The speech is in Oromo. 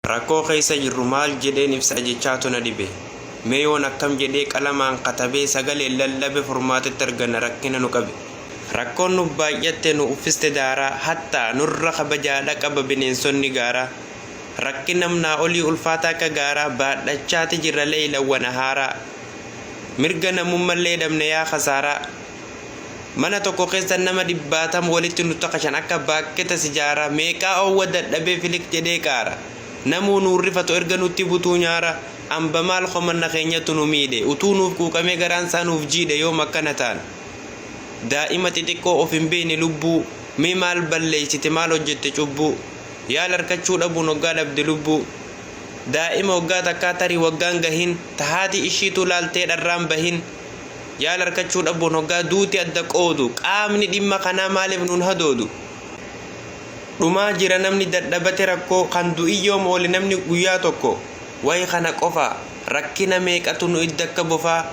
Rakkoo keessa jirru maal jedheen ibsa jechaatu na dhibe. Mee yoon akkam jedhee qalamaan katabee sagalee lallabe furmaatitti arganna rakkina nu qabe. Rakkoon nu baay'atte nu uffiste daaraa hattaa nurra kabajaadha qaba bineensonni gaaraa. Rakkinamnaa olii ulfaataa akka gaaraa baadhachaati jirra leeylawwan haaraa. Mirga namummallee dhabne yaa khasaaraa. Mana tokko keessa nama 100 walitti nu taqashan akka baakketa sijaaraa meeqaa oowwa dadhabee filik jedhee qaara. Namuu nuurrifatu erga nutti butuu nyaara amba maal qomanna keenyatu nu miidhe utuu nuuf quuqamee garaan isaa nuuf jiidhe yoom akkana taan. Daa'ima xixiqqoo of hin beekne lubbuu mee maal balleeysite maal hojjette cubbuu yaal harkachuu dhabuun waggaa dhabde lubbuu. Daa'ima waggaa takkaa tarii waggaan gahin tahaati ishiitu laaltee dharraan bahin yaal harkachuu dhabuun waggaa duuti adda qoodu qaamni dhimma kanaa maaliif nuun hadoodu. Dhumaa jira namni dadhabate rakkoo kan du'iyyoom oole namni guyyaa tokko wayi kana qofa rakkina meeqatu nu idda akka bofaa.